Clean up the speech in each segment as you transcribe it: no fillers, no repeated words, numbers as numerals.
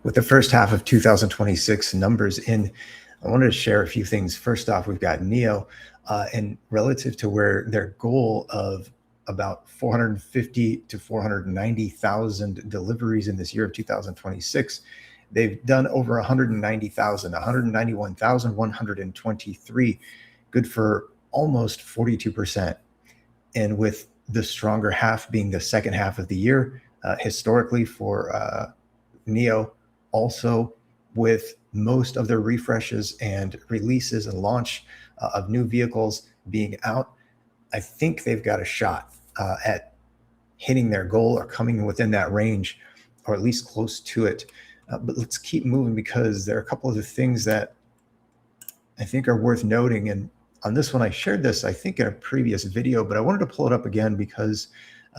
With the first half of 2026 numbers in, I wanted to share a few things. First off, we've got NIO, and relative to where their goal of about 450 to 490,000 deliveries in this year of 2026, they've done over 190,000, 191,123, good for almost 42%. And with the stronger half being the second half of the year, historically for NIO, also with most of their refreshes and releases and launch of new vehicles being out, I think they've got a shot at hitting their goal or coming within that range, or at least close to it. But let's keep moving, because there are a couple of the things that I think are worth noting. And on this one, I shared this, I think, in a previous video, but I wanted to pull it up again because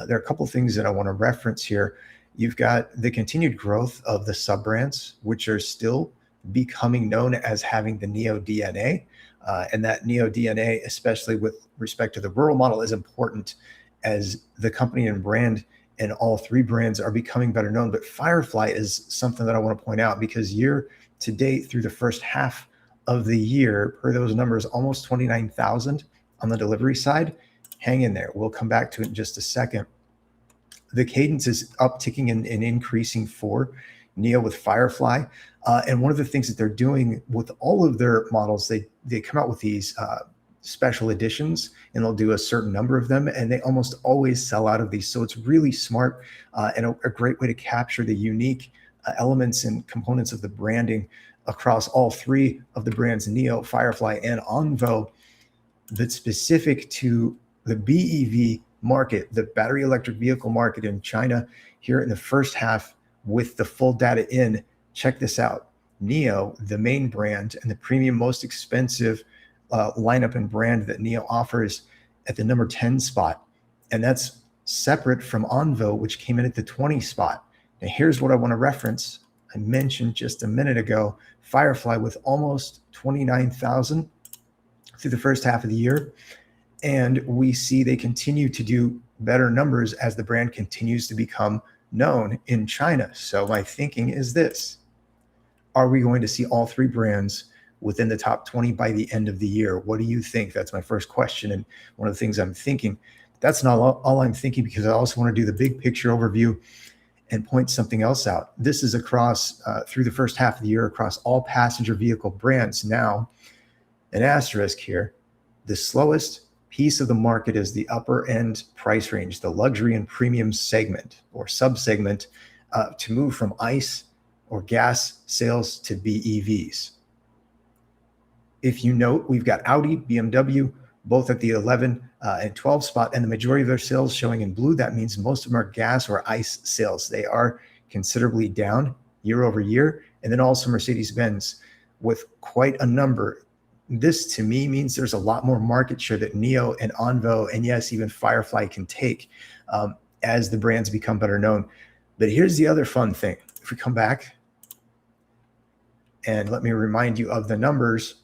there are a couple of things that I want to reference here. You've got the continued growth of the sub-brands, which are still becoming known as having the NIO DNA. And that NIO DNA, especially with respect to the rural model, is important as the company and brand and all three brands are becoming better known. But Firefly is something that I want to point out, because year to date through the first half of the year, per those numbers, almost 29,000 on the delivery side. Hang in there. We'll come back to it in just a second. The cadence is upticking and increasing for NIO with Firefly. And one of the things that they're doing with all of their models, they come out with these special editions, and they'll do a certain number of them, and they almost always sell out of these. So it's really smart and a great way to capture the unique elements and components of the branding across all three of the brands, NIO, Firefly, and Onvo, that's specific to the BEV market, the battery electric vehicle market in China here in the first half. With the full data in, check this out. NIO, the main brand and the premium most expensive lineup and brand that NIO offers, at the number 10 spot. And that's separate from Onvo, which came in at the 20 spot. Now here's what I want to reference. I mentioned just a minute ago, Firefly with almost 29,000 through the first half of the year. And we see they continue to do better numbers as the brand continues to become known in China. So my thinking is this: are we going to see all three brands within the top 20 by the end of the year? What do you think? That's my first question, and one of the things I'm thinking. That's not all I'm thinking, because I also want to do the big picture overview and point something else out. This is across through the first half of the year across all passenger vehicle brands. Now, an asterisk here: the slowest piece of the market is the upper end price range, the luxury and premium segment or sub-segment, to move from ICE or gas sales to BEVs. If you note, we've got Audi, BMW, both at the 11 and 12 spot, and the majority of their sales showing in blue. That means most of them are gas or ICE sales. They are considerably down year over year. And then also Mercedes-Benz with quite a number. This to me means there's a lot more market share that NIO and Onvo, and yes, even Firefly, can take as the brands become better known. But here's the other fun thing. If we come back, and let me remind you of the numbers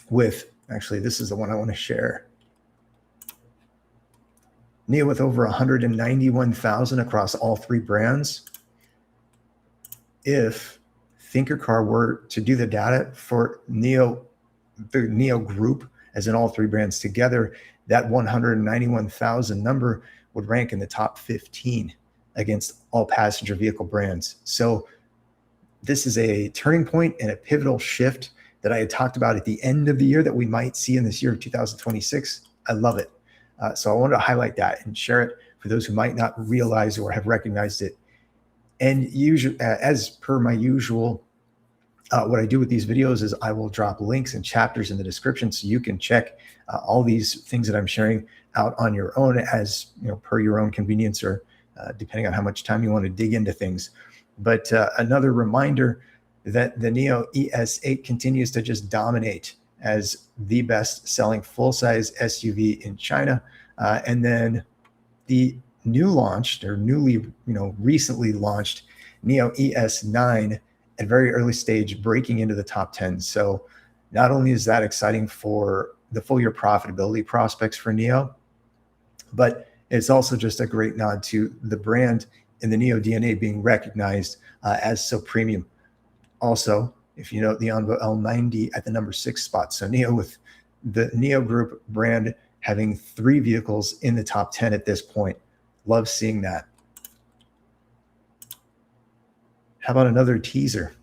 with, actually, this is the one I want to share. NIO with over 191,000 across all three brands. If Thinker Car were to do the data for NIO, the NIO Group, as in all three brands together, that 191,000 number would rank in the top 15 against all passenger vehicle brands. So this is a turning point and a pivotal shift that I had talked about at the end of the year that we might see in this year of 2026. I love it. So I wanted to highlight that and share it for those who might not realize or have recognized it. And usually, as per my usual, what I do with these videos is I will drop links and chapters in the description, so you can check all these things that I'm sharing out on your own, as per your own convenience, or depending on how much time you want to dig into things. But another reminder that the NIO ES8 continues to just dominate as the best selling full-size SUV in China. And then the recently launched NIO ES9 at very early stage, breaking into the top 10. So not only is that exciting for the full year profitability prospects for NIO, but it's also just a great nod to the brand and the NIO DNA being recognized as so premium Also, if you note the Envo L90 at the number 6 spot. So NIO, with the NIO Group brand having 3 vehicles in the top 10 at this point. Love seeing that. How about another teaser?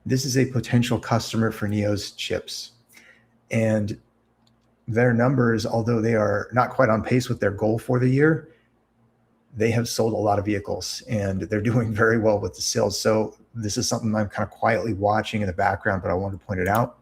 This is a potential customer for NIO's chips. And their numbers, although they are not quite on pace with their goal for the year, they have sold a lot of vehicles and they're doing very well with the sales. So this is something I'm kind of quietly watching in the background, but I wanted to point it out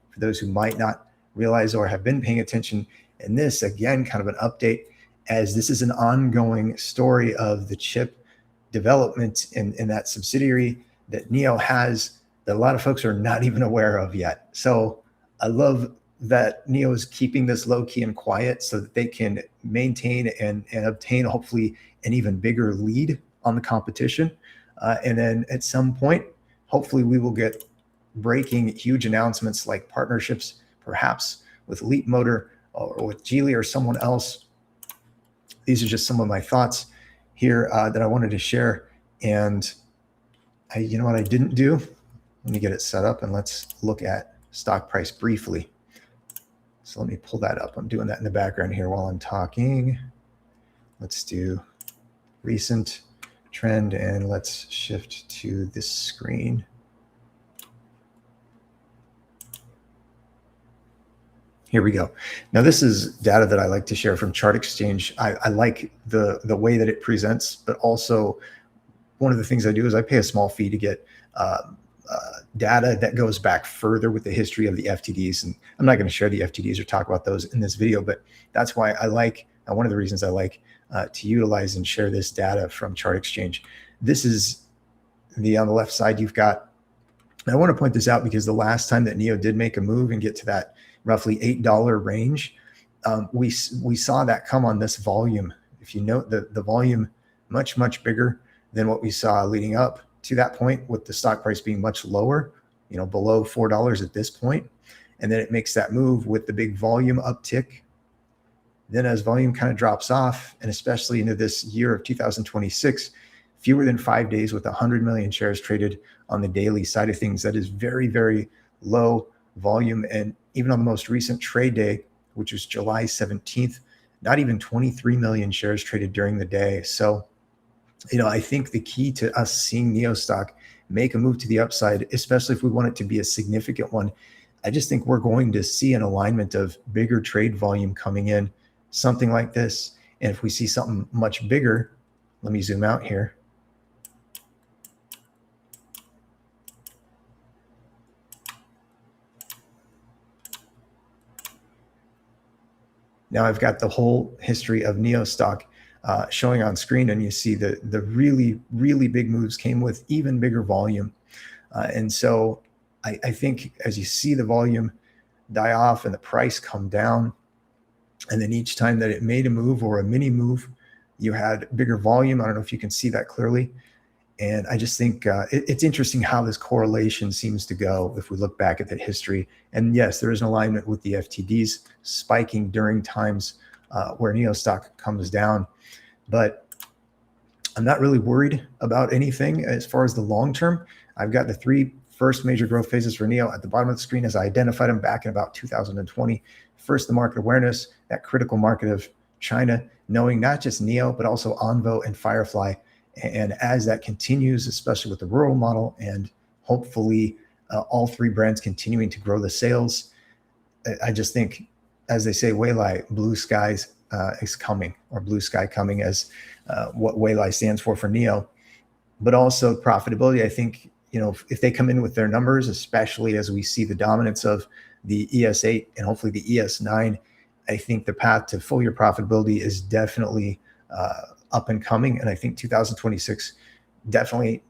for those who might not realize or have been paying attention. And this, again, kind of an update, as this is an ongoing story of the chip development in that subsidiary that NIO has that a lot of folks are not even aware of yet. So I love that NIO is keeping this low key and quiet so that they can maintain and obtain hopefully an even bigger lead on the competition. And then at some point, hopefully we will get breaking huge announcements like partnerships, perhaps with Leap Motor or with Geely or someone else. These are just some of my thoughts here that I wanted to share. And you know what I didn't do? Let me get it set up and let's look at stock price briefly. So let me pull that up. I'm doing that in the background here while I'm talking. Let's do recent trend and let's shift to this screen. Here we go. Now this is data that I like to share from Chart Exchange. I like the way that it presents, but also one of the things I do is I pay a small fee to get data that goes back further with the history of the FTDs. And I'm not going to share the FTDs or talk about those in this video, but that's why I like, one of the reasons I like to utilize and share this data from Chart Exchange. This is on the left side, you've got, I want to point this out because the last time that NIO did make a move and get to that roughly $8 range, we saw that come on this volume. If you note the volume much bigger than what we saw leading up to that point, with the stock price being much lower, below $4 at this point. And then it makes that move with the big volume uptick. Then as volume kind of drops off, and especially into this year of 2026, fewer than 5 days with 100 million shares traded on the daily side of things, that is very low volume. And even on the most recent trade day, which was July 17th, not even 23 million shares traded during the day. So I think the key to us seeing NIO stock make a move to the upside, especially if we want it to be a significant one, I just think we're going to see an alignment of bigger trade volume coming in, something like this. And if we see something much bigger, let me zoom out here. Now I've got the whole history of NIO stock showing on screen, and you see the really big moves came with even bigger volume. And so I think as you see the volume die off and the price come down, and then each time that it made a move or a mini move, you had bigger volume. I don't know if you can see that clearly. And I just think it's interesting how this correlation seems to go if we look back at that history. And yes, there is an alignment with the FTDs spiking during times where NIO stock comes down. But I'm not really worried about anything as far as the long term. I've got the 3 first major growth phases for NIO at the bottom of the screen as I identified them back in about 2020. First, the market awareness, that critical market of China, knowing not just NIO, but also Envo and Firefly. And as that continues, especially with the rural model, and hopefully all 3 brands continuing to grow the sales, I just think, as they say, Waylai, blue skies is coming, or blue sky coming, as what Waylai stands for NIO. But also profitability, I think, if they come in with their numbers, especially as we see the dominance of the ES8 and hopefully the ES9, I think the path to full year profitability is definitely up and coming. And I think 2026 definitely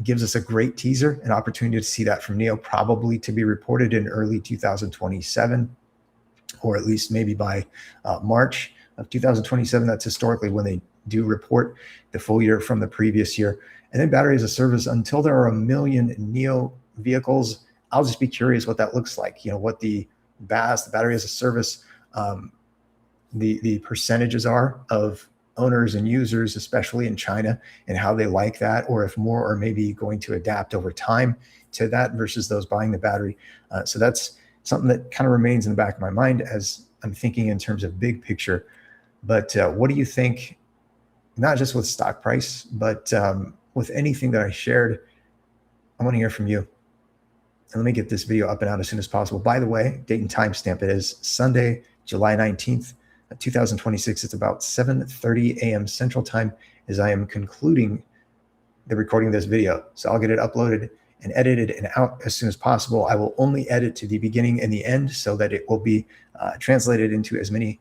gives us a great teaser, an opportunity to see that from NIO, probably to be reported in early 2027, or at least maybe by March of 2027. That's historically when they do report the full year from the previous year. And then battery as a service, until there are 1 million NIO vehicles, I'll just be curious what that looks like. What the BAS, the battery as a service, the percentages are of owners and users, especially in China, and how they like that, or if more are maybe going to adapt over time to that versus those buying the battery. So that's something that kind of remains in the back of my mind as I'm thinking in terms of big picture. But what do you think, not just with stock price, but with anything that I shared? I want to hear from you. And let me get this video up and out as soon as possible. By the way, date and timestamp, it is Sunday, July 19th, 2026. It's about 7:30 a.m. Central Time as I am concluding the recording of this video. So I'll get it uploaded and edited and out as soon as possible. I will only edit to the beginning and the end so that it will be translated into as many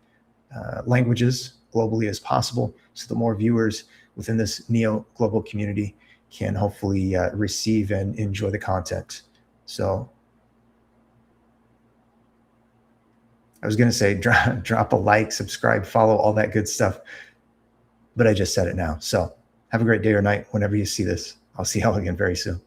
languages globally as possible, so the more viewers within this NIO global community can hopefully receive and enjoy the content. So I was going to say drop a like, subscribe, follow, all that good stuff, but I just said it now. So have a great day or night whenever you see this. I'll see y'all again very soon.